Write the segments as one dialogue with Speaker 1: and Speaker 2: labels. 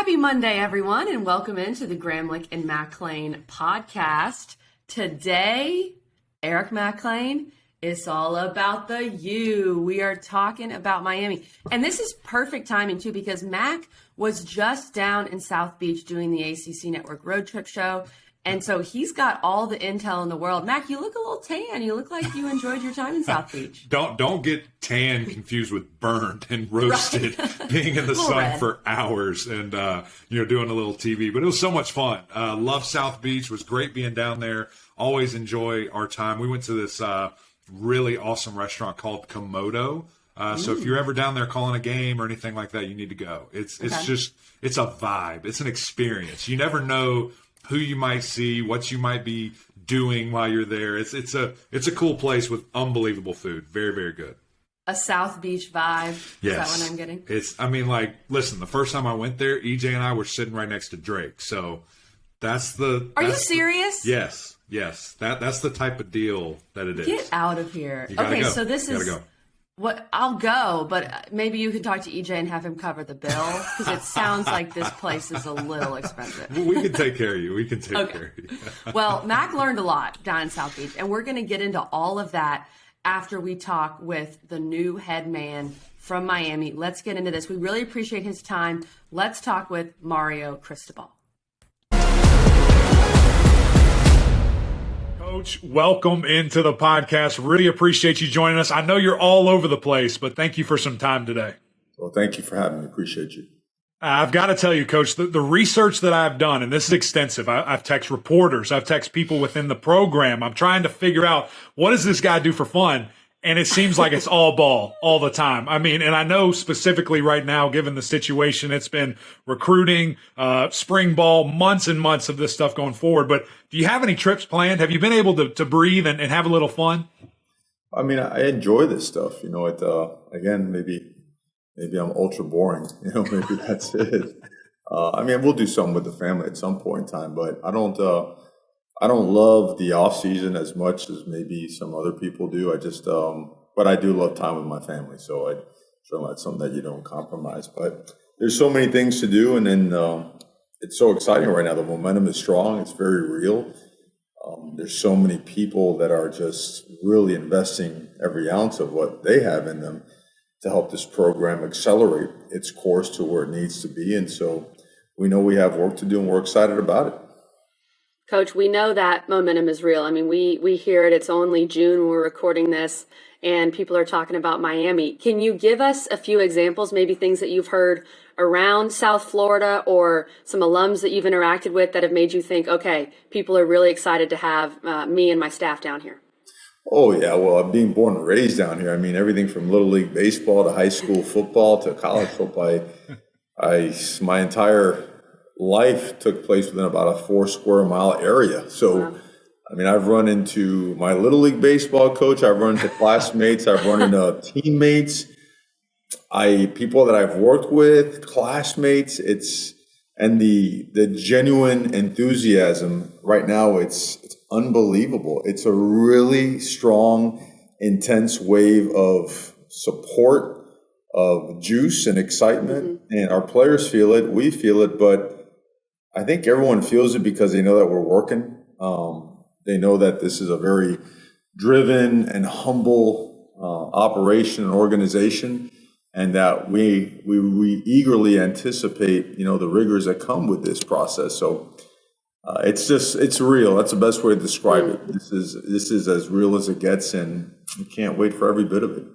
Speaker 1: Happy Monday, everyone, and welcome into the Gramlich and McLean podcast. Today, Eric McLean, it's all about the U. We are talking about Miami. And this is perfect timing, too, because Mac was just down in South Beach doing the ACC Network Road Trip show. And so he's got all the intel in the world. Mac, you look a little tan. You look like you enjoyed your time in South Beach.
Speaker 2: Don't get tan confused with burned and roasted, right. Being in the sun red for hours and, doing a little TV. But it was so much fun. Love South Beach. It was great being down there. Always enjoy our time. We went to this really awesome restaurant called Komodo. So if you're ever down there calling a game or anything like that, you need to go. It's a vibe. It's an experience. You never know who you might see, what you might be doing while you're there. It's a cool place with unbelievable food. Very, very good.
Speaker 1: A South Beach vibe.
Speaker 2: Yes.
Speaker 1: Is that what I'm getting?
Speaker 2: Listen, the first time I went there, EJ and I were sitting right next to Drake. So
Speaker 1: Are you serious?
Speaker 2: Yes. That's the type of deal that it is.
Speaker 1: Get out of here.
Speaker 2: Okay,
Speaker 1: so this is
Speaker 2: go.
Speaker 1: What I'll go, but maybe you can talk to EJ and have him cover the bill because it sounds like this place is a little expensive.
Speaker 2: We can take care of you. We can take care of you.
Speaker 1: Well, Mac learned a lot down in South Beach, and we're going to get into all of that after we talk with the new head man from Miami. Let's get into this. We really appreciate his time. Let's talk with Mario Cristobal.
Speaker 3: Coach, welcome into the podcast. Really appreciate you joining us. I know you're all over the place, but thank you for some time today.
Speaker 4: Well, thank you for having me. Appreciate you.
Speaker 3: I've got to tell you, Coach, the research that I've done, and this is extensive. I've texted reporters. I've texted people within the program. I'm trying to figure out, what does this guy do for fun? And it seems like it's all ball all the time. I mean, and I know specifically right now, given the situation, it's been recruiting, spring ball, months and months of this stuff going forward. But do you have any trips planned? Have you been able to breathe and have a little fun?
Speaker 4: I mean, I enjoy this stuff. Again, maybe I'm ultra boring. Maybe that's it. We'll do something with the family at some point in time, but I don't love the off season as much as maybe some other people do. But I do love time with my family. So that's something that you don't compromise. But there's so many things to do, and then it's so exciting right now. The momentum is strong. It's very real. There's so many people that are just really investing every ounce of what they have in them to help this program accelerate its course to where it needs to be. And so we know we have work to do, and we're excited about it.
Speaker 1: Coach, we know that momentum is real. I mean, we hear it. It's only June when we're recording this, and people are talking about Miami. Can you give us a few examples, maybe things that you've heard around South Florida or some alums that you've interacted with that have made you think, okay, people are really excited to have me and my staff down here?
Speaker 4: Oh, yeah. Well, being born and raised down here, everything from Little League baseball to high school football to college football, my entire life took place within about a 4 square mile area. So, wow. I've run into my Little League baseball coach. I've run into classmates. I've run into teammates. People that I've worked with, classmates. And the genuine enthusiasm right now, it's unbelievable. It's a really strong, intense wave of support, of juice and excitement. Mm-hmm. And our players feel it. We feel it. But I think everyone feels it because they know that we're working. They know that this is a very driven and humble operation and organization, and that we eagerly anticipate, the rigors that come with this process. So it's real. That's the best way to describe it. This is as real as it gets, and we can't wait for every bit of it.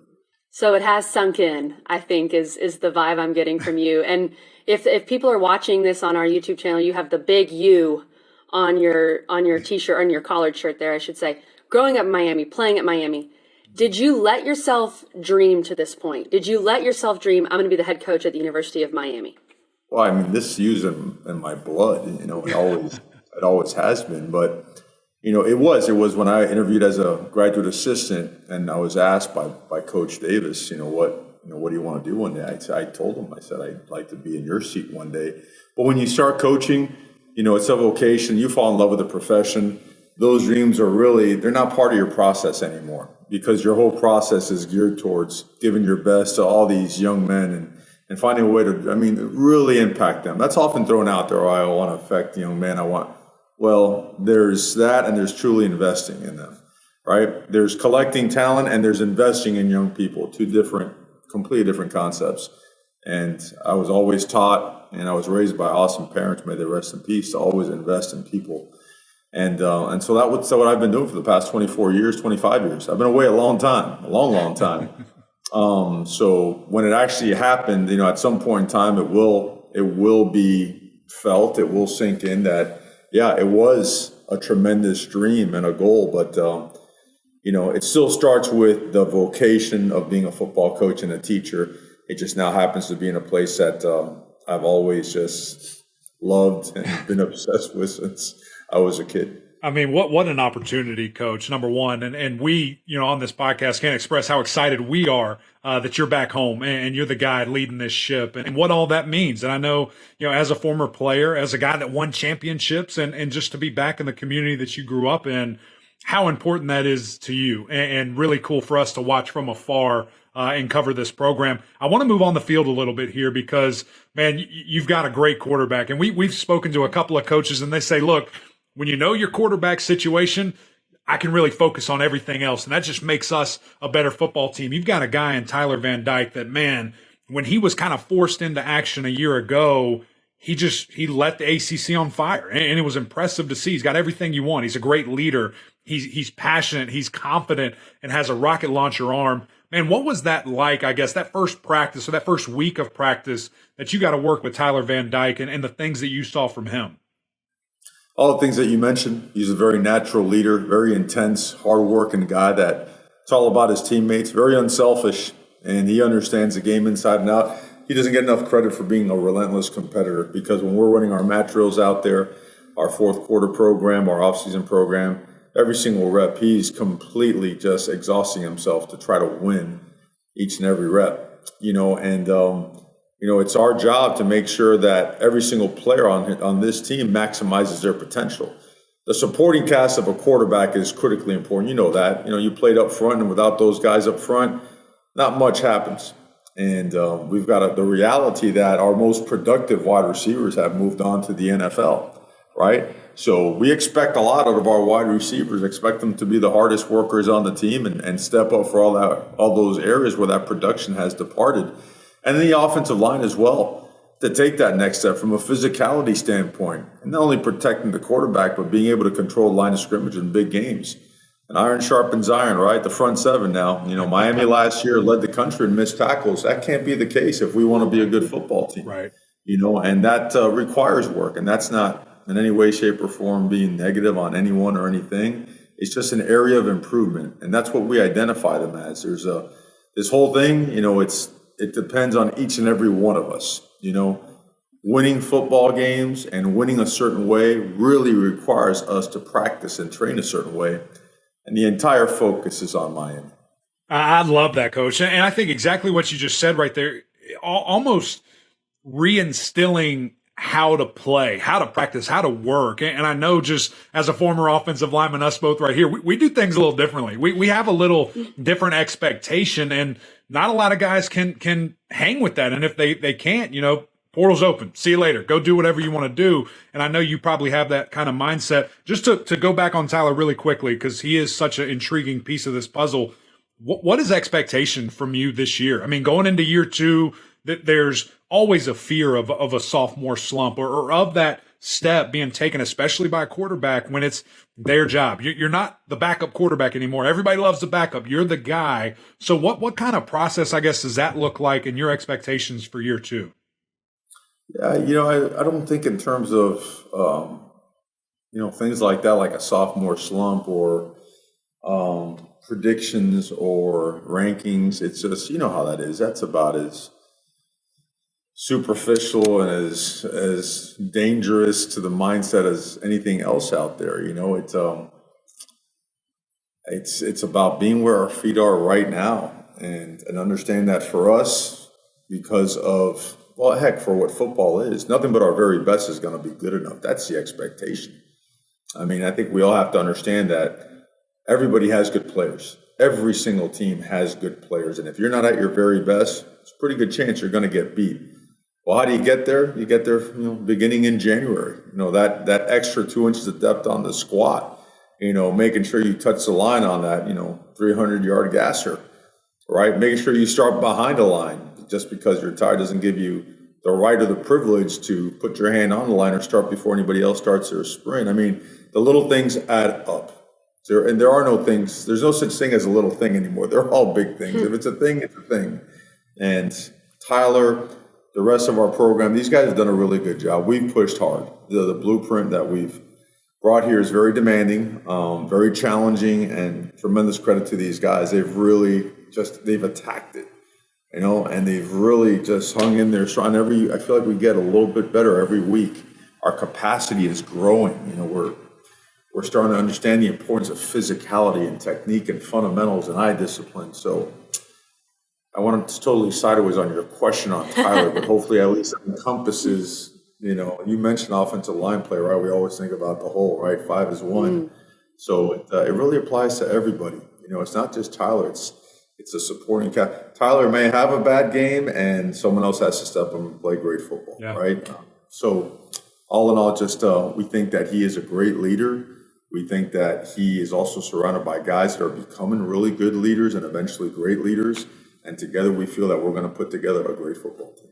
Speaker 1: So it has sunk in, I think, is the vibe I'm getting from you. And if people are watching this on our YouTube channel, you have the big U on your T-shirt, on your collared shirt there, I should say. Growing up in Miami, playing at Miami, did you let yourself dream to this point? Did you let yourself dream, I'm going to be the head coach at the University of Miami?
Speaker 4: Well, this is in my blood. It always has been. But it was when I interviewed as a graduate assistant, and I was asked by Coach Davis, what do you want to do one day? I told him, I said, I'd like to be in your seat one day. But when you start coaching, it's a vocation. You fall in love with the profession. Those dreams they're not part of your process anymore, because your whole process is geared towards giving your best to all these young men and finding a way to, really impact them. That's often thrown out there. I want to affect the young man. Well, there's that, and there's truly investing in them, right? There's collecting talent, and there's investing in young people. Two completely different concepts. And I was always taught, and I was raised by awesome parents, may they rest in peace, to always invest in people. And so that's what I've been doing for the past 24 years, 25 years. I've been away a long time. So when it actually happened, at some point in time, it will be felt, it will sink in that, yeah, it was a tremendous dream and a goal, but it still starts with the vocation of being a football coach and a teacher. It just now happens to be in a place that I've always just loved and been obsessed with since I was a kid.
Speaker 3: I mean, what an opportunity, Coach, number one. And we, on this podcast can't express how excited we are that you're back home and you're the guy leading this ship and what all that means. And I know, as a former player, as a guy that won championships and just to be back in the community that you grew up in, how important that is to you and really cool for us to watch from afar and cover this program. I want to move on the field a little bit here because, man, you've got a great quarterback. And we've spoken to a couple of coaches and they say, look, when you know your quarterback situation, I can really focus on everything else. And that just makes us a better football team. You've got a guy in Tyler Van Dyke that, man, when he was kind of forced into action a year ago, he let the ACC on fire. And it was impressive to see. He's got everything you want. He's a great leader. He's passionate. He's confident and has a rocket launcher arm. Man, what was that like, I guess, that first practice or that first week of practice that you got to work with Tyler Van Dyke and the things that you saw from him?
Speaker 4: All the things that you mentioned. He's a very natural leader, very intense, hard-working guy that it's all about his teammates, very unselfish, and he understands the game inside and out. He doesn't get enough credit for being a relentless competitor because when we're running our mat drills out there, our fourth quarter program, our off-season program, every single rep, he's completely just exhausting himself to try to win each and every rep, it's our job to make sure that every single player on this team maximizes their potential. The supporting cast of a quarterback is critically important. You know that. You played up front, and without those guys up front, not much happens. And we've got the reality that our most productive wide receivers have moved on to the NFL, right? So we expect a lot out of our wide receivers, expect them to be the hardest workers on the team and step up for all those areas where that production has departed. And then the offensive line as well, to take that next step from a physicality standpoint, and not only protecting the quarterback, but being able to control the line of scrimmage in big games. And iron sharpens iron, right? The front seven now. Miami last year led the country in missed tackles. That can't be the case if we want to be a good football team.
Speaker 3: Right.
Speaker 4: And that requires work. And that's not in any way, shape, or form being negative on anyone or anything. It's just an area of improvement. And that's what we identify them as. There's this whole thing, it depends on each and every one of us. Winning football games and winning a certain way really requires us to practice and train a certain way. And the entire focus is on Miami.
Speaker 3: I love that, Coach. And I think exactly what you just said right there, almost reinstilling how to play, how to practice, how to work. And I know just as a former offensive lineman, us both right here, we do things a little differently. We have a little different expectation, and not a lot of guys can hang with that. And if they can't, portal's open. See you later. Go do whatever you want to do. And I know you probably have that kind of mindset. Just to go back on Tyler really quickly, because he is such an intriguing piece of this puzzle. What is expectation from you this year? I mean, going into year two, there's always a fear of a sophomore slump or of that step being taken, especially by a quarterback when it's their job. You're not the backup quarterback anymore. Everybody loves the backup. You're the guy. So what kind of process, I guess, does that look like in your expectations for year two?
Speaker 4: Yeah, I don't think in terms of, things like that, like a sophomore slump or predictions or rankings. It's just, how that is. That's about as superficial and as dangerous to the mindset as anything else out there. It's about being where our feet are right now and understand that for us, because of, well, heck, for what football is, nothing but our very best is going to be good enough. That's the expectation. I mean, I think we all have to understand that everybody has good players. every single team has good players. And if you're not at your very best, it's a pretty good chance you're going to get beat. Well, how do you get there? You get there, beginning in January. That extra 2 inches of depth on the squat, making sure you touch the line on that, 300-yard gasser, right? Making sure you start behind the line. Just because you're tired doesn't give you the right or the privilege to put your hand on the line or start before anybody else starts their sprint. I mean, the little things add up. And there are no things, there's no such thing as a little thing anymore. They're all big things. If it's a thing, it's a thing. And Tyler, the rest of our program, these guys have done a really good job. We've pushed hard. The blueprint that we've brought here is very demanding, very challenging, and tremendous credit to these guys. They've attacked it. And they've really just hung in there. I feel like we get a little bit better every week. Our capacity is growing. We're starting to understand the importance of physicality and technique and fundamentals and eye discipline. So I want to totally sideways on your question on Tyler, but hopefully at least it encompasses, you mentioned offensive line play, right? We always think about the whole, right? 5 is 1. So it really applies to everybody. It's not just Tyler. It's a supporting cast. Tyler may have a bad game, and someone else has to step up and play great football, right? So all in all, just we think that he is a great leader. We think that he is also surrounded by guys that are becoming really good leaders and eventually great leaders. And together we feel that we're going to put together a great football team.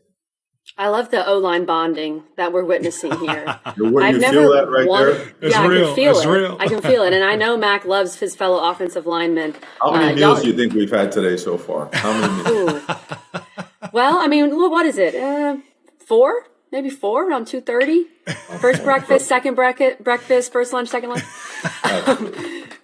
Speaker 1: I love the O-line bonding that we're witnessing here.
Speaker 4: I've never feel that right there?
Speaker 3: It's
Speaker 1: I
Speaker 3: real.
Speaker 1: can feel
Speaker 3: it's
Speaker 1: it.
Speaker 3: Real.
Speaker 1: I can feel it. And I know Mac loves his fellow offensive linemen.
Speaker 4: How many meals do you think we've had today so far? How many meals?
Speaker 1: Well, I mean, what is it? 4? Maybe 4 around 2:30. First breakfast, second breakfast, first lunch, second lunch.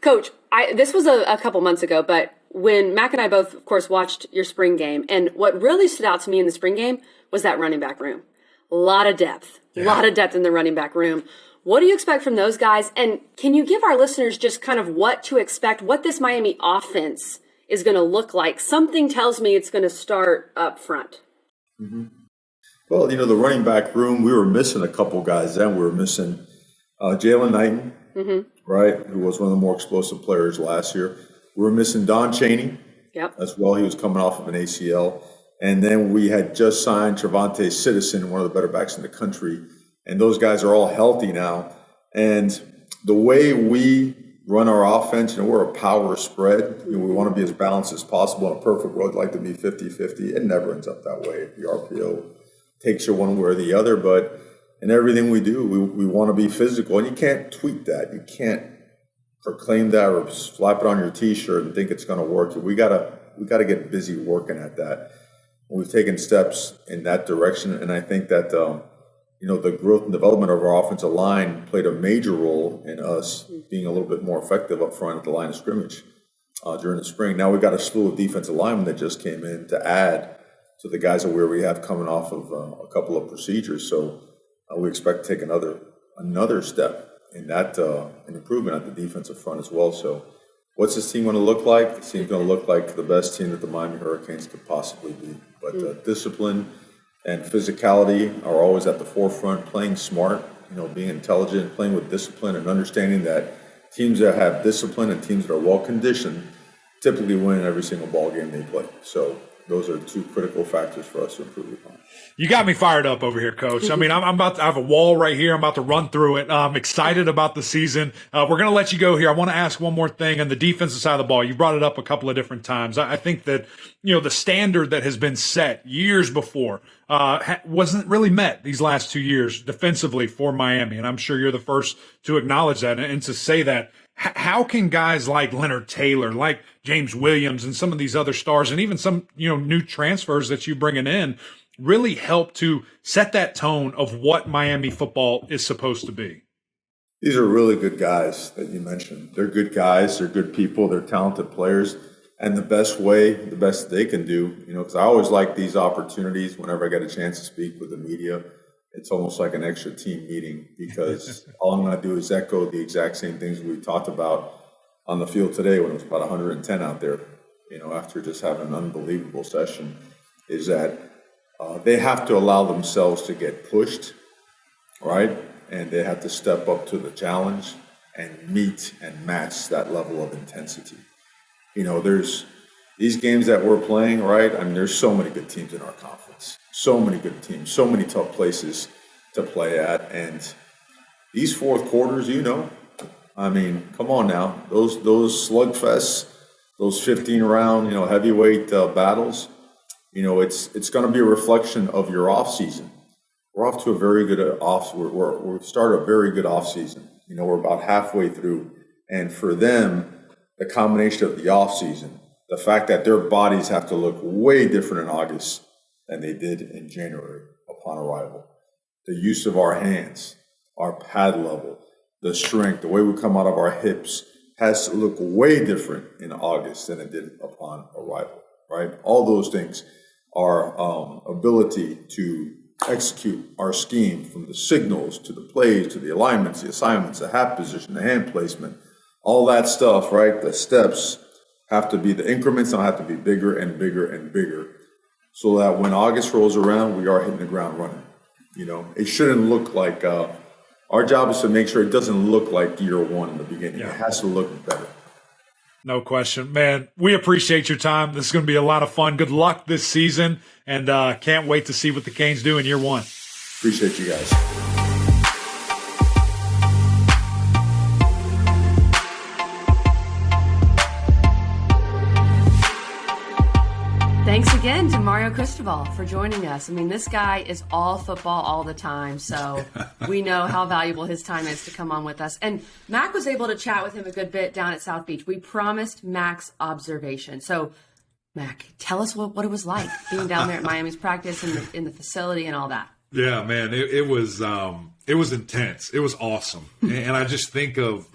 Speaker 1: Coach, this was a couple months ago, but when Mac and I both, of course, watched your spring game, and what really stood out to me in the spring game was that running back room. A lot of depth in the running back room. What do you expect from those guys? And can you give our listeners just kind of what to expect, what this Miami offense is going to look like? Something tells me it's going to start up front.
Speaker 4: Mm-hmm. Well, the running back room, we were missing a couple guys then. We were missing Jalen Knighton, right, who was one of the more explosive players last year. We were missing Don Chaney as well. He was coming off of an ACL. And then we had just signed Trevante Citizen, one of the better backs in the country. And those guys are all healthy now. And the way we run our offense, we're a power spread. We want to be as balanced as possible. In a perfect world, I'd like to be 50-50. It never ends up that way. The RPO takes you one way or the other. But in everything we do, we want to be physical. And you can't tweak that. You can't proclaim that or slap it on your T-shirt and think it's going to work. We gotta get busy working at that. We've taken steps in that direction, and I think that the growth and development of our offensive line played a major role in us being a little bit more effective up front at the line of scrimmage during the spring. Now we've got a slew of defensive linemen that just came in to add to the guys that we have coming off of a couple of procedures. So we expect to take another step in that an improvement at the defensive front as well. So what's this team going to look like? This team's going to look like the best team that the Miami Hurricanes could possibly be. But discipline and physicality are always at the forefront, playing smart, being intelligent, playing with discipline, and understanding that teams that have discipline and teams that are well-conditioned typically win every single ball game they play. So those are two critical factors for us to improve upon.
Speaker 3: You got me fired up over here, Coach. I mean, I'm about to have a wall right here. I'm about to run through it. I'm excited about the season. We're going to let you go here. I want to ask one more thing on the defensive side of the ball. You brought it up a couple of different times. I think that, the standard that has been set years before wasn't really met these last 2 years defensively for Miami. And I'm sure you're the first to acknowledge that and to say that. How can guys like Leonard Taylor, like James Williams, and some of these other stars, and even some new transfers that you bringing in, really help to set that tone of what Miami football is supposed to be?
Speaker 4: These are really good guys that you mentioned. They're good guys. They're good people. They're talented players. And the best they can do, because I always like these opportunities whenever I get a chance to speak with the media. It's almost like an extra team meeting because all I'm going to do is echo the exact same things we talked about on the field today when it was about 110 out there, after just having an unbelievable session, is that they have to allow themselves to get pushed, right? And they have to step up to the challenge and meet and match that level of intensity. There's these games that we're playing, right? I mean, there's so many good teams in our conference, so many good teams, so many tough places to play at. And these fourth quarters, I mean, come on now, those slugfests, those 15-round, heavyweight battles, it's going to be a reflection of your off season. We're off to a very good we're started a very good off season. We're about halfway through, and for them, the combination of the off season, the fact that their bodies have to look way different in August than they did in January upon arrival. The use of our hands, our pad level, the strength, the way we come out of our hips has to look way different in August than it did upon arrival, right? All those things, our ability to execute our scheme, from the signals to the plays to the alignments, the assignments, the half position, the hand placement, all that stuff, right? The steps have to be, the increments now have to be bigger and bigger and bigger, so that when August rolls around, we are hitting the ground running. It shouldn't look like, our job is to make sure it doesn't look like year one in the beginning. It has to look better.
Speaker 3: No question. Man, we appreciate your time. This is going to be a lot of fun. Good luck this season, and can't wait to see what the Canes do in year one.
Speaker 4: Appreciate you guys.
Speaker 1: Thanks again to Mario Cristobal for joining us. I mean, this guy is all football all the time, so we know how valuable his time is to come on with us. And Mac was able to chat with him a good bit down at South Beach. We promised Mac's observation. So, Mac, tell us what it was like being down there at Miami's practice in the facility and all that.
Speaker 2: Yeah, man, it was intense. It was awesome. And I just think of,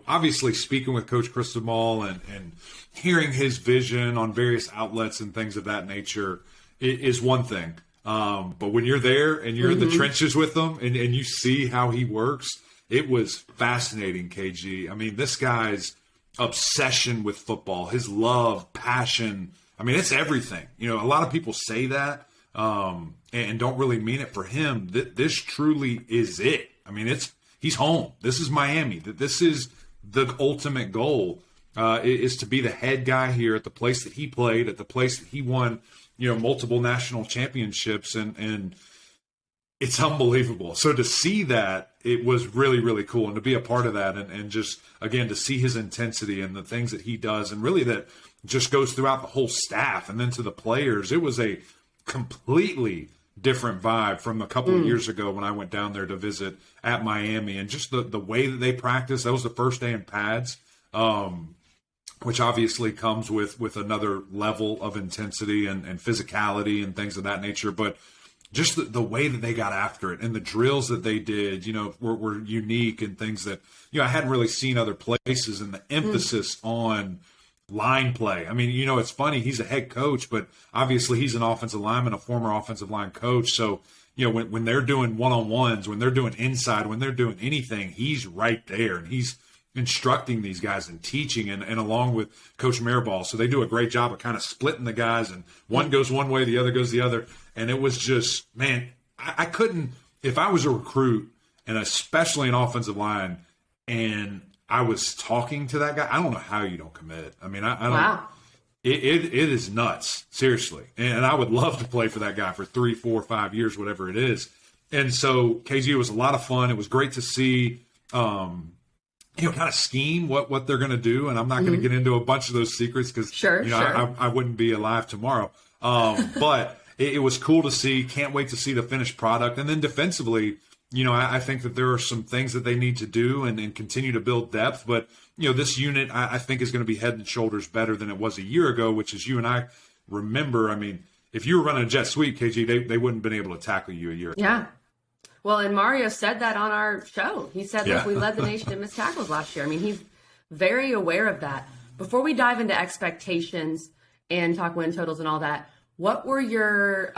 Speaker 2: obviously speaking with Coach Cristobal and hearing his vision on various outlets and things of that nature is one thing. But when you're there and you're in the trenches with him and you see how he works, it was fascinating, KG. I mean, this guy's obsession with football, his love, passion, I mean, it's everything. A lot of people say that and don't really mean it. For him, this truly is it. I mean, he's home. This is Miami. This is the ultimate goal. Is to be the head guy here at the place that he played, at the place that he won, multiple national championships, and it's unbelievable. So to see that, it was really, really cool, and to be a part of that, and just, again, to see his intensity and the things that he does, and really that just goes throughout the whole staff, and then to the players. It was a completely different vibe from a couple of years ago when I went down there to visit at Miami, and just the way that they practice. That was the first day in pads. Which obviously comes with another level of intensity and physicality and things of that nature. But just the way that they got after it and the drills that they did, were unique, and things that, I hadn't really seen other places, and the emphasis on line play. I mean, it's funny, he's a head coach, but obviously he's an offensive lineman, a former offensive line coach. So, when they're doing one-on-ones, when they're doing inside, when they're doing anything, he's right there, and he's instructing these guys and teaching, and along with Coach Mirabal. So they do a great job of kind of splitting the guys, and one goes one way, the other goes the other. And it was just, man, I couldn't, if I was a recruit, and especially an offensive line, and I was talking to that guy, I don't know how you don't commit. I mean, I don't.
Speaker 1: Wow.
Speaker 2: It is nuts, seriously. And I would love to play for that guy for 3, 4, 5 years, whatever it is. And so, KG, it was a lot of fun. It was great to see, kind of scheme what they're going to do. And I'm not going to get into a bunch of those secrets because, I wouldn't be alive tomorrow. But it was cool to see. Can't wait to see the finished product. And then defensively, I think that there are some things that they need to do and continue to build depth. But, this unit, I think, is going to be head and shoulders better than it was a year ago, which, as you and I remember, I mean, if you were running a jet sweep, KG, they wouldn't have been able to tackle you a year ago.
Speaker 1: Yeah. Well, and Mario said that on our show. He said that we led the nation in missed tackles last year. I mean, he's very aware of that. Before we dive into expectations and talk win totals and all that, what were your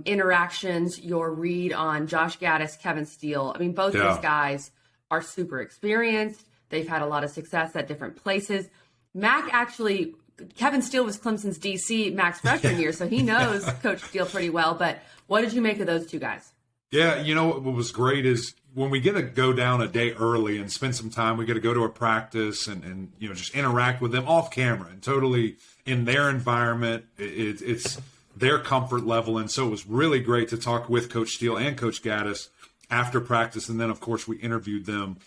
Speaker 1: interactions, your read on Josh Gaddis, Kevin Steele? I mean, both these guys are super experienced. They've had a lot of success at different places. Kevin Steele was Clemson's DC Mac's freshman year, so he knows Coach Steele pretty well. But what did you make of those two guys?
Speaker 2: Yeah, what was great is when we get to go down a day early and spend some time, we get to go to a practice and just interact with them off camera and totally in their environment. It's their comfort level. And so it was really great to talk with Coach Steele and Coach Gaddis after practice. And then, of course, we interviewed them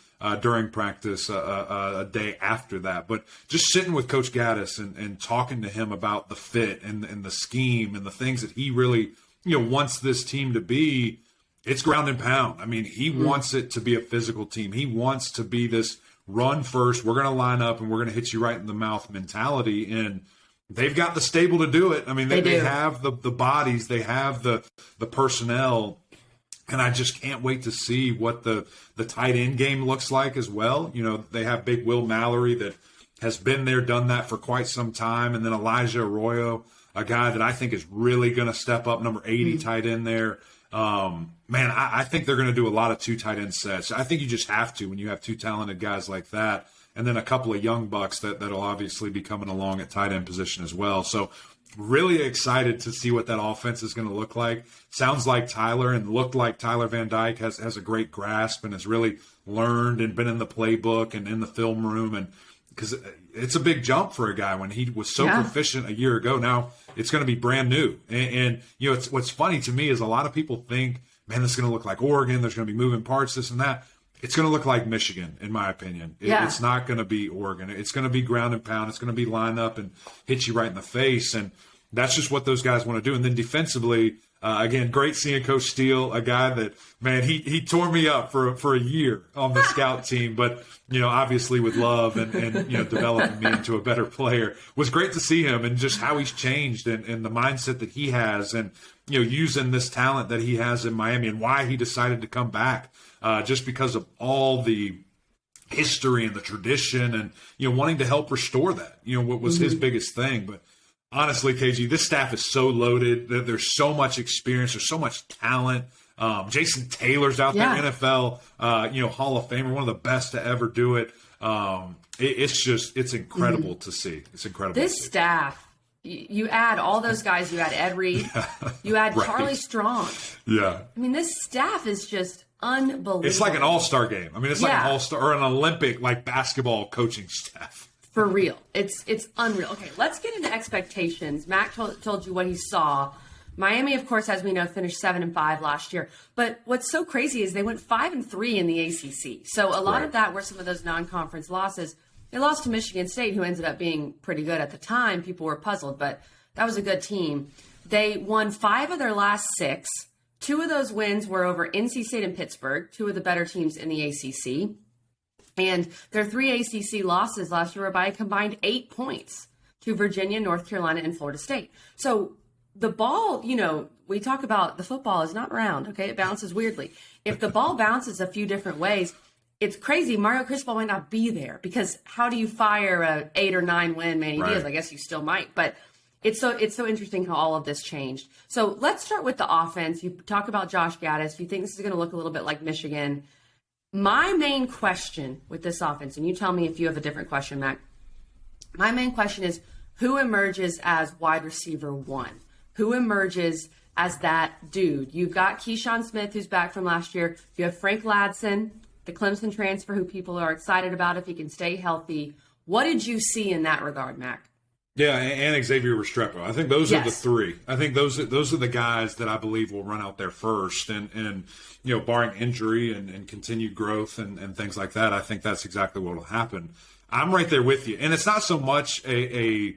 Speaker 2: during practice a day after that. But just sitting with Coach Gaddis and talking to him about the fit and the scheme and the things that he really, wants this team to be, it's ground and pound. I mean, he wants it to be a physical team. He wants to be this run first. We're going to line up and we're going to hit you right in the mouth mentality. And they've got the stable to do it. I mean, they have the bodies, they have the personnel. And I just can't wait to see what the tight end game looks like as well. They have big Will Mallory that has been there, done that for quite some time. And then Elijah Arroyo, a guy that I think is really going to step up, number 80 tight end there. Man, I think they're going to do a lot of 2 tight end sets. I think you just have to when you have 2 talented guys like that. And then a couple of young bucks that'll obviously be coming along at tight end position as well. So really excited to see what that offense is going to look like. Sounds like Tyler and looked like Tyler Van Dyke has a great grasp and has really learned and been in the playbook and in the film room. And because it's a big jump for a guy when he was so proficient a year ago. Now it's going to be brand new. And it's what's funny to me is a lot of people think, man, this is going to look like Oregon. There's going to be moving parts, this and that. It's going to look like Michigan, in my opinion. It's not going to be Oregon. It's going to be ground and pound. It's going to be line up and hit you right in the face. And that's just what those guys want to do. And then defensively, again, great seeing Coach Steele, a guy that, man, he tore me up for a year on the scout team. But, obviously with love and developing me into a better player. It was great to see him and just how he's changed and the mindset that he has and, using this talent that he has in Miami and why he decided to come back. Just because of all the history and the tradition and, wanting to help restore that, what was his biggest thing. But honestly, KG, this staff is so loaded. There's so much experience. There's so much talent. Jason Taylor's out there, NFL, Hall of Famer, one of the best to ever do it. It's incredible to see. It's incredible.
Speaker 1: This staff, you add all those guys. You add Ed Reed. You add Charlie Strong.
Speaker 2: Yeah.
Speaker 1: I mean, this staff is just unbelievable.
Speaker 2: It's like an all-star game. I mean, it's like an all-star or an Olympic basketball coaching staff.
Speaker 1: For real. It's unreal. Okay, let's get into expectations. Mac told you what he saw. Miami, of course, as we know, finished 7-5 last year. But what's so crazy is they went 5-3 in the ACC. So a lot of that were some of those non-conference losses. They lost to Michigan State, who ended up being pretty good at the time. People were puzzled, but that was a good team. They won 5 of their last 6. 2 of those wins were over NC State and Pittsburgh, 2 of the better teams in the ACC. And their 3 ACC losses last year were by a combined 8 points to Virginia, North Carolina, and Florida State. So the ball, we talk about the football is not round, okay? It bounces weirdly. If the ball bounces a few different ways, it's crazy. Mario Cristobal might not be there because how do you fire a 8 or 9 win Manny Diaz? I guess you still might, but it's so interesting how all of this changed. So let's start with the offense. You talk about Josh Gaddis. You think this is going to look a little bit like Michigan. My main question with this offense, and you tell me if you have a different question, Mac. My main question is who emerges as wide receiver 1? Who emerges as that dude? You've got Keyshawn Smith, who's back from last year. You have Frank Ladson, the Clemson transfer, who people are excited about if he can stay healthy. What did you see in that regard, Mac?
Speaker 2: Yeah, and Xavier Restrepo. I think those are the 3. I think those are the guys that I believe will run out there first. And barring injury and continued growth and things like that, I think that's exactly what will happen. I'm right there with you. And it's not so much a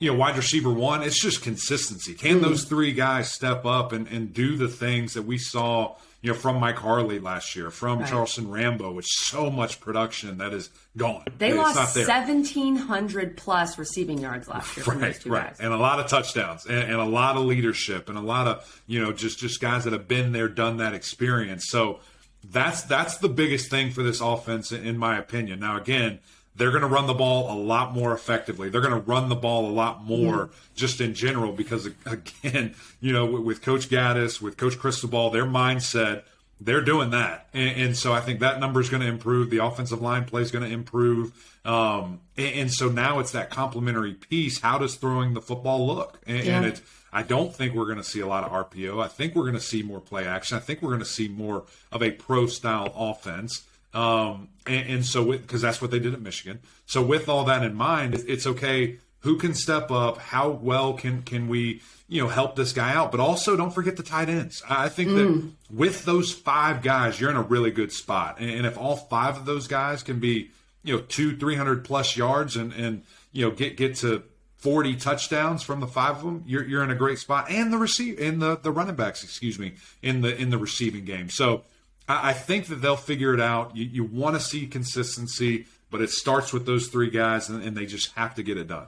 Speaker 2: wide receiver 1. It's just consistency. Can those 3 guys step up and do the things that we saw from Mike Harley last year, from Charleston Rambo, with so much production that is gone.
Speaker 1: They lost 1,700 plus receiving yards last year from those 2 guys.
Speaker 2: And a lot of touchdowns and a lot of leadership and a lot of, just guys that have been there, done that experience. So that's the biggest thing for this offense, in my opinion. Now, again, they're going to run the ball a lot more effectively. They're going to run the ball a lot more just in general because, again, with Coach Gaddis, with Coach Cristobal, their mindset, they're doing that. And so I think that number is going to improve. The offensive line play is going to improve. And so now it's that complementary piece. How does throwing the football look? And it's, I don't think we're going to see a lot of RPO. I think we're going to see more play action. I think we're going to see more of a pro-style offense. And so, because that's what they did at Michigan. So with all that in mind, it's okay. Who can step up? How well can we, help this guy out? But also don't forget the tight ends. I think that with those 5 guys, you're in a really good spot. And if all 5 of those guys can be, 300 plus yards and get to 40 touchdowns from the 5 of them, you're in a great spot. And the running backs, in the receiving game. So I think that they'll figure it out. You want to see consistency, but it starts with those 3 guys, and they just have to get it done.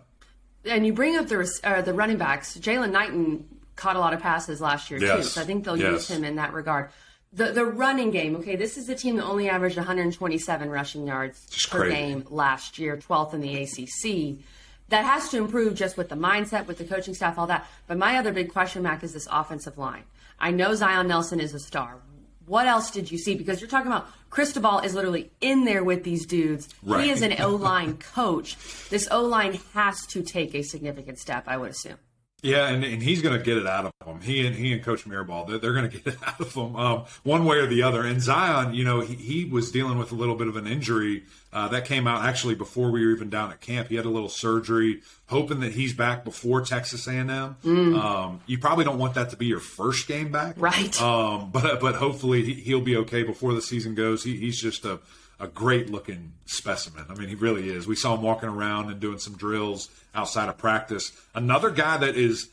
Speaker 1: And you bring up the running backs. Jalen Knighton caught a lot of passes last year, too. So I think they'll use him in that regard. The running game, okay, this is a team that only averaged 127 rushing yards per game last year, 12th in the ACC. That has to improve just with the mindset, with the coaching staff, all that. But my other big question, Mac, is this offensive line. I know Zion Nelson is a star. What else did you see? Because you're talking about Cristobal is literally in there with these dudes. Right. He is an O-line coach. This O-line has to take a significant step, I would assume.
Speaker 2: Yeah, and he's going to get it out of them. He and Coach Mirabal, they're going to get it out of them one way or the other. And Zion, he was dealing with a little bit of an injury that came out actually before we were even down at camp. He had a little surgery, hoping that he's back before Texas A&M. You probably don't want that to be your first game back,
Speaker 1: right?
Speaker 2: But hopefully he'll be okay before the season goes. He's just a great-looking specimen. I mean, he really is. We saw him walking around and doing some drills outside of practice. Another guy that is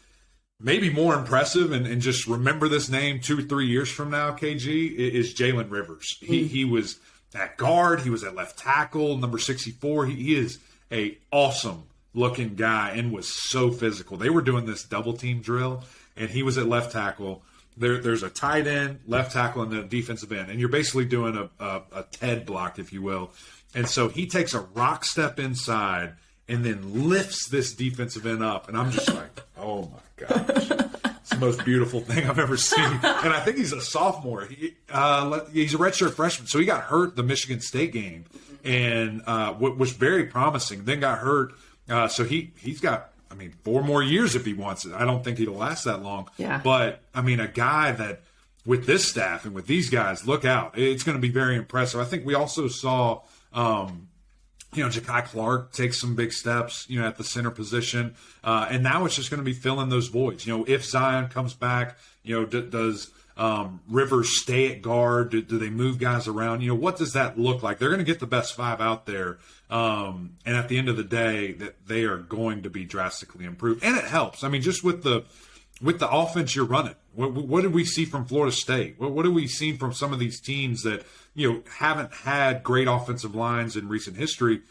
Speaker 2: maybe more impressive, and just remember this name 2 or 3 years from now, KG, is Jalen Rivers. He was at guard. He was at left tackle, number 64. He is a awesome-looking guy and was so physical. They were doing this double-team drill, and he was at left tackle. There's a tight end, left tackle, and then a defensive end. And you're basically doing a TED block, if you will. And so he takes a rock step inside and then lifts this defensive end up. And I'm just like, oh, my gosh. It's the most beautiful thing I've ever seen. And I think he's a sophomore. He's a redshirt freshman. So he got hurt the Michigan State game and was very promising. Then got hurt. So he's got 4 more years if he wants it. I don't think he'll last that long.
Speaker 1: Yeah.
Speaker 2: But, a guy that with this staff and with these guys, look out. It's going to be very impressive. I think we also saw, Ja'Kai Clark take some big steps, at the center position. And now it's just going to be filling those voids. If Zion comes back, does Rivers stay at guard? Do they move guys around? What does that look like? They're going to get the best 5 out there. And at the end of the day, that they are going to be drastically improved. And it helps. Just with the offense you're running, what did we see from Florida State? What have we seen from some of these teams that, haven't had great offensive lines in recent history?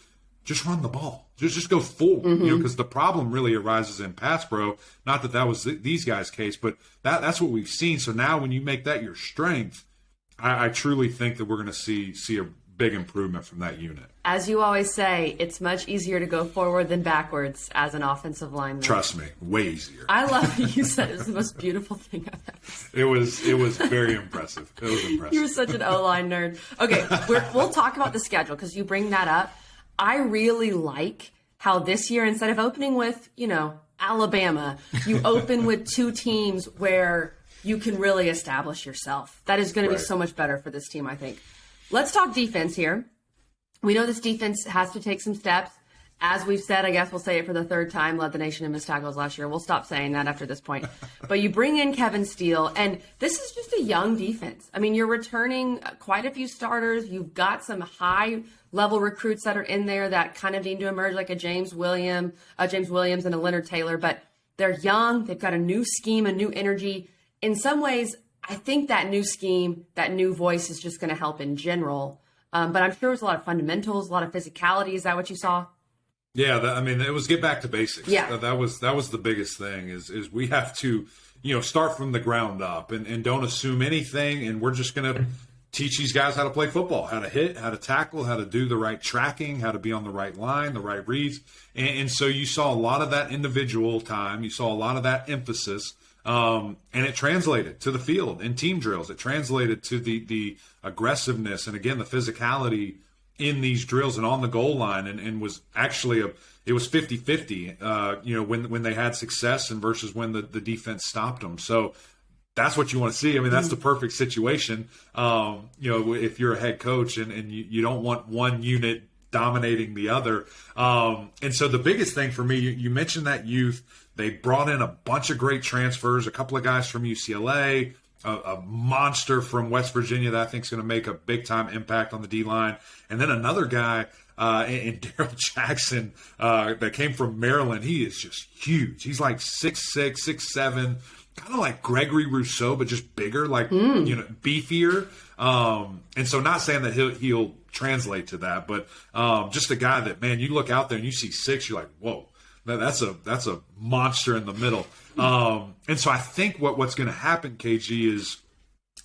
Speaker 2: Just run the ball. Just go full, because the problem really arises in pass pro. Not that was these guys' case, but that's what we've seen. So now when you make that your strength, I truly think that we're going to see a big improvement from that unit.
Speaker 1: As you always say, it's much easier to go forward than backwards as an offensive lineman.
Speaker 2: Trust me, way easier.
Speaker 1: I love that you said it was the most beautiful thing I've ever seen.
Speaker 2: It was very impressive. It was impressive.
Speaker 1: You're such an O-line nerd. Okay, we'll talk about the schedule because you bring that up. I really like how this year, instead of opening with, Alabama, you open with 2 teams where you can really establish yourself. That is going to be so much better for this team, I think. Let's talk defense here. We know this defense has to take some steps. As we've said, I guess we'll say it for the 3rd time, led the nation in missed tackles last year. We'll stop saying that after this point. But you bring in Kevin Steele, and this is just a young defense. You're returning quite a few starters. You've got some high-level recruits that are in there that kind of need to emerge, like a James Williams and a Leonard Taylor. But they're young. They've got a new scheme, a new energy. In some ways, I think that new scheme, that new voice is just going to help in general. But I'm sure it was a lot of fundamentals, a lot of physicality. Is that what you saw?
Speaker 2: Yeah, it was get back to basics.
Speaker 1: Yeah.
Speaker 2: That was the biggest thing is we have to, start from the ground up and don't assume anything. And we're just going to teach these guys how to play football, how to hit, how to tackle, how to do the right tracking, how to be on the right line, the right reads. And so you saw a lot of that individual time. You saw a lot of that emphasis. And it translated to the field in team drills. It translated to the aggressiveness and, again, the physicality in these drills and on the goal line, and was actually it was 50-50, when they had success and versus when the defense stopped them. So that's what you want to see. I mean, that's the perfect situation. If you're a head coach and you don't want one unit dominating the other. And so the biggest thing for me, you mentioned that youth. They brought in a bunch of great transfers, a couple of guys from UCLA, a monster from West Virginia that I think is going to make a big-time impact on the D-line. And then another guy in Daryl Jackson that came from Maryland. He is just huge. He's like 6'6", 6'7", kind of like Gregory Rousseau, but just bigger, like, beefier. And so not saying that he'll translate to that, but just a guy that, man, you look out there and you see 6, you're like, whoa. That's a monster in the middle. And so I think what's going to happen, KG, is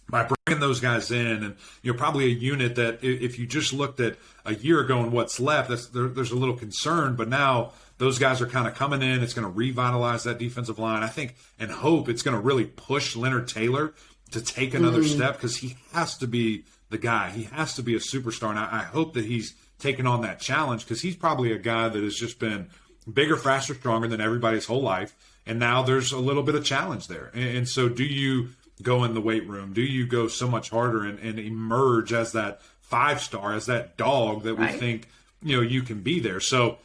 Speaker 2: by bringing those guys in, and probably a unit that if you just looked at a year ago and what's left, there's a little concern. But now those guys are kind of coming in. It's going to revitalize that defensive line. I think and hope it's going to really push Leonard Taylor to take another step, because he has to be the guy. He has to be a superstar. And I hope that he's taken on that challenge, because he's probably a guy that has just been bigger, faster, stronger than everybody his whole life. And now there's a little bit of challenge there. And so do you go in the weight room? Do you go so much harder and emerge as that 5-star, as that dog that we think, you can be there? So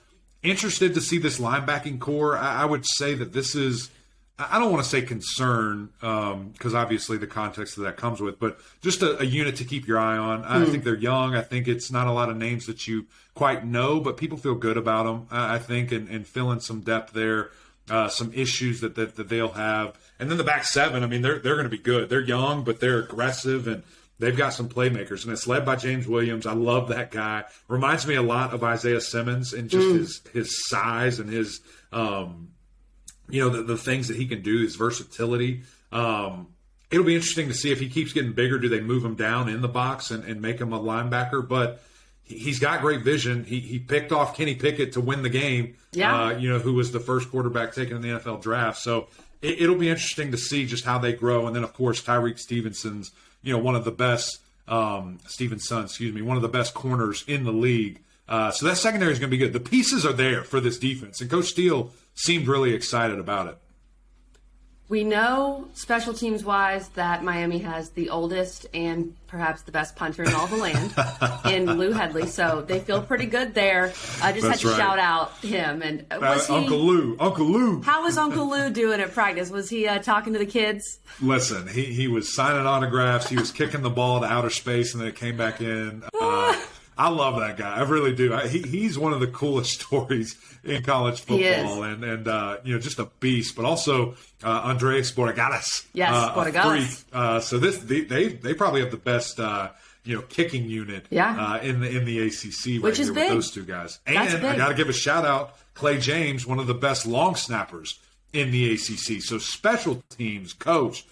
Speaker 2: interested to see this linebacking core. I would say that this is, I don't want to say concern, because obviously the context of that comes with, but just a unit to keep your eye on. I think they're young. I think it's not a lot of names that you quite know, but people feel good about them, I think, and filling some depth there, some issues that they'll have. And then the back seven, I mean, they're going to be good. They're young, but they're aggressive, and they've got some playmakers. And it's led by James Williams. I love that guy. Reminds me a lot of Isaiah Simmons in just his size and his the things that he can do, his versatility. It'll be interesting to see if he keeps getting bigger. Do they move him down in the box and make him a linebacker? But he's got great vision. He picked off Kenny Pickett to win the game, who was the first quarterback taken in the NFL draft. So it'll be interesting to see just how they grow. And then, of course, Tyreek Stevenson's, one of the best one of the best corners in the league. So that secondary is going to be good. The pieces are there for this defense. And Coach Steele seemed really excited about it.
Speaker 1: We know, special teams wise, that Miami has the oldest and perhaps the best punter in all the land in Lou Headley. So they feel pretty good there. I just had to shout out him. And
Speaker 2: Uncle Lou.
Speaker 1: How was Uncle Lou doing at practice? Was he talking to the kids?
Speaker 2: Listen, he was signing autographs. He was kicking the ball to outer space, and then it came back in. I love that guy. I really do. He's one of the coolest stories in college football, and just a beast. But also Andreas Borregadas, freak. So they probably have the best kicking unit in the ACC,
Speaker 1: which is
Speaker 2: here
Speaker 1: big.
Speaker 2: With those two guys. And I got to give a shout out, Clay James, one of the best long snappers in the ACC. So special teams coach.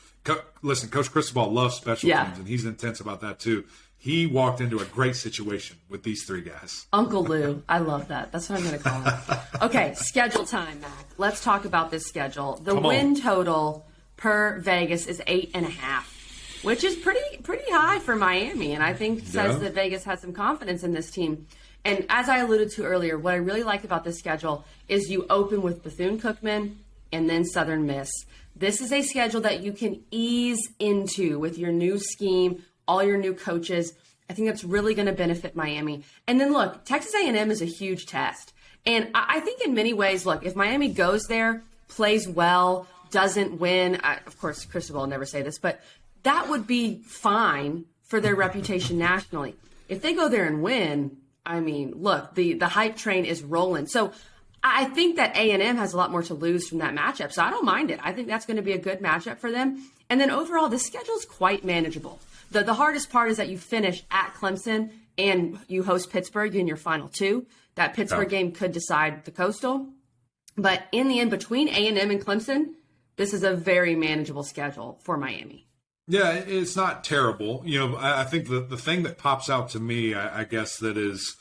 Speaker 2: Listen, Coach Cristobal loves special teams, and he's intense about that too. He walked into a great situation with these three guys.
Speaker 1: Uncle Lou. I love that. That's what I'm going to call him. Okay, schedule time, Mac. Let's talk about this schedule. The win total per Vegas is 8.5, which is pretty high for Miami, and I think says that Vegas has some confidence in this team. And as I alluded to earlier, what I really like about this schedule is you open with Bethune-Cookman and then Southern Miss. This is a schedule that you can ease into with your new scheme, all your new coaches. I think that's really going to benefit Miami. And then look, Texas A&M is a huge test. And I think in many ways, look, if Miami goes there, plays well, doesn't win, of course, Cristobal will never say this, but that would be fine for their reputation nationally. If they go there and win, I mean, look, the hype train is rolling. So I think that A&M has a lot more to lose from that matchup. So I don't mind it. I think that's going to be a good matchup for them. And then overall, the schedule is quite manageable. The hardest part is that you finish at Clemson and you host Pittsburgh in your final two. That Pittsburgh game could decide the Coastal. But in the end, between A&M and Clemson, this is a very manageable schedule for Miami.
Speaker 2: Yeah, it's not terrible. I think the thing that pops out to me, I guess, that is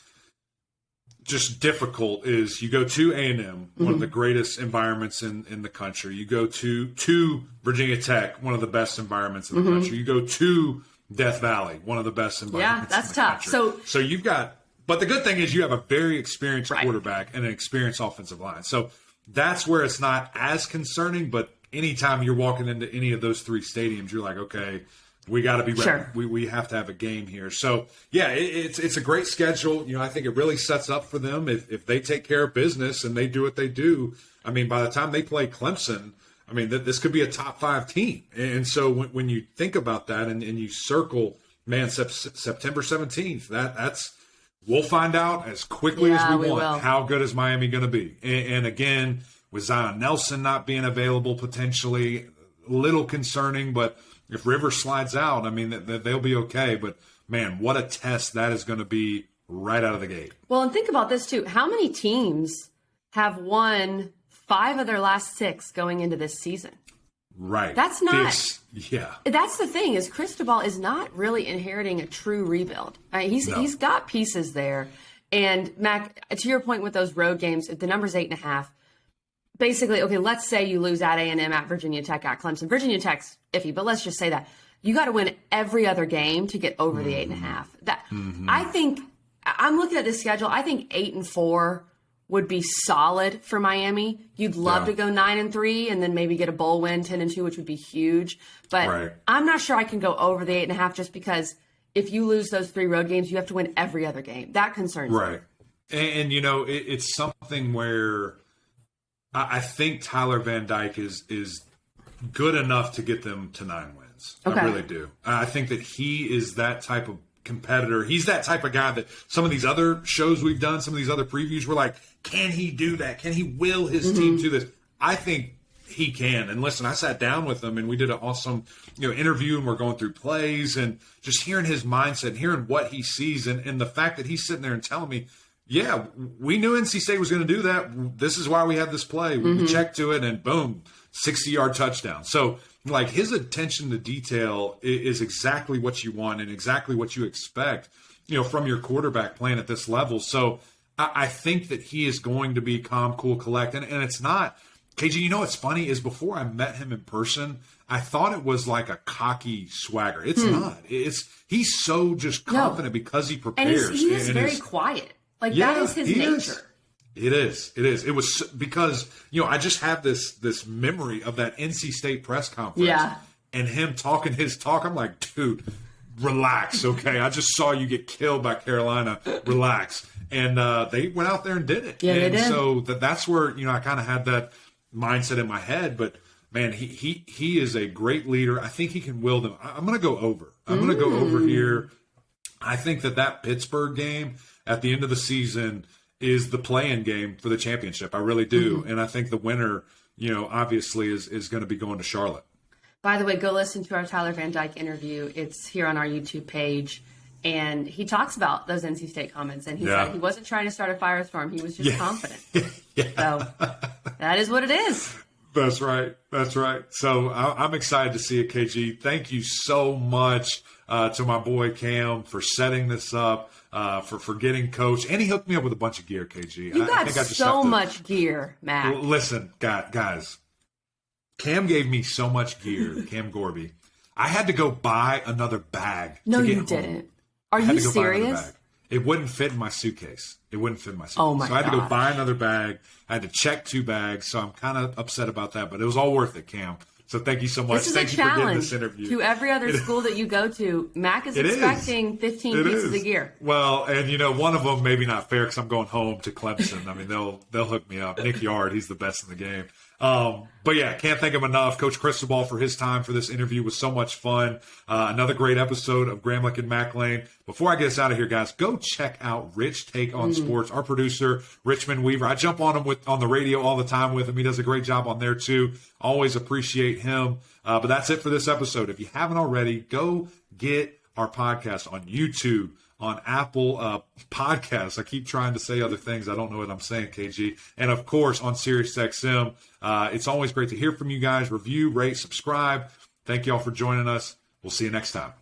Speaker 2: just difficult is you go to A&M, one of the greatest environments in the country. You go to Virginia Tech, one of the best environments in the country. You go to Death Valley, one of the best environments in the country.
Speaker 1: Yeah, that's tough.
Speaker 2: So you've got But the good thing is you have a very experienced quarterback and an experienced offensive line. So that's where it's not as concerning. But anytime you're walking into any of those three stadiums, you're like, okay, we got to be ready.
Speaker 1: Sure.
Speaker 2: We have to have a game here. So, yeah, it's a great schedule. I think it really sets up for them if they take care of business and they do what they do. I mean, by the time they play Clemson, I mean, this could be a top 5 team. And so when you think about that and you circle, man, September 17th, that's we'll find out as quickly as we want. How good is Miami going to be? And again, with Zion Nelson not being available potentially, a little concerning, but if Rivers slides out, I mean, they'll be okay. But, man, what a test that is going to be right out of the gate.
Speaker 1: Well, and think about this, too. How many teams have won 5 of their last 6 going into this season?
Speaker 2: Right.
Speaker 1: That's not.
Speaker 2: Yeah.
Speaker 1: That's the thing is Cristobal is not really inheriting a true rebuild. He's got pieces there. And, Mac, to your point with those road games, if the number's 8.5, basically, okay, let's say you lose at A&M, at Virginia Tech, at Clemson. Virginia Tech's iffy, but let's just say that. You got to win every other game to get over the 8.5. I think, I'm looking at the schedule, I think 8-4 would be solid for Miami. You'd love to go 9-3 and then maybe get a bowl win, 10-2, which would be huge. But I'm not sure I can go over the 8.5 just because if you lose those 3 road games, you have to win every other game. That concerns me.
Speaker 2: Right. And it's something where I think Tyler Van Dyke is good enough to get them to 9 wins. Okay. I really do. I think that he is that type of competitor. He's that type of guy that some of these other shows we've done, some of these other previews, we're like, can he do that? Can he will his team do this? I think he can. And listen, I sat down with him and we did an awesome interview and we're going through plays and just hearing his mindset, hearing what he sees and the fact that he's sitting there and telling me, yeah, we knew NC State was going to do that. This is why we had this play. We checked to it and boom, 60-yard touchdown. So, like, his attention to detail is exactly what you want and exactly what you expect, from your quarterback playing at this level. So I think that he is going to be calm, cool, collect. And it's not – KG, what's funny is before I met him in person, I thought it was like a cocky swagger. It's not. He's so just confident because he prepares.
Speaker 1: And he is very quiet. Like, that is his nature.
Speaker 2: It is. It was because, I just have this memory of that NC State press conference and him talking his talk. I'm like, dude, relax, okay? I just saw you get killed by Carolina. Relax. And they went out there and did it.
Speaker 1: Yeah,
Speaker 2: and
Speaker 1: they did.
Speaker 2: So that's where, I kind of had that mindset in my head. But, man, he is a great leader. I think he can will them. I'm going to go over. I'm going to go over here. I think that Pittsburgh game at the end of the season is the play-in game for the championship. I really do. And I think the winner, obviously is going to be going to Charlotte.
Speaker 1: By the way, go listen to our Tyler Van Dyke interview. It's here on our YouTube page. And he talks about those NC State comments. And he said he wasn't trying to start a firestorm. He was just confident. So that is what it is.
Speaker 2: That's right. So I'm excited to see it, KG. Thank you so much to my boy Cam for setting this up. For getting coach, and he hooked me up with a bunch of gear, KG.
Speaker 1: You got so much gear, Mac.
Speaker 2: Listen, guys, Cam gave me so much gear, Cam Gorby. I had to go buy another bag.
Speaker 1: No,
Speaker 2: to get
Speaker 1: you didn't.
Speaker 2: home.
Speaker 1: Are you serious?
Speaker 2: It wouldn't fit in my suitcase.
Speaker 1: Oh my
Speaker 2: So I had to go buy another bag. I had to check 2 bags, so I'm kind of upset about that, but it was all worth it, Cam. So thank you so much.
Speaker 1: This is a challenge to every other school that you go to. Mac is expecting 15 pieces of gear.
Speaker 2: Well, and one of them maybe not fair because I'm going home to Clemson. I mean, they'll hook me up. Nick Yard, he's the best in the game. But yeah, can't thank him enough. Coach Cristobal for his time for this interview was so much fun. Another great episode of Gramlich and Mac Lane. Before I get us out of here, guys, go check out Rich Take on Sports. Our producer, Richmond Weaver. I jump on him on the radio all the time with him. He does a great job on there too. Always appreciate him. But that's it for this episode. If you haven't already, go get our podcast on YouTube, on Apple Podcasts. I keep trying to say other things. I don't know what I'm saying, KG. And, of course, on SiriusXM. It's always great to hear from you guys. Review, rate, subscribe. Thank you all for joining us. We'll see you next time.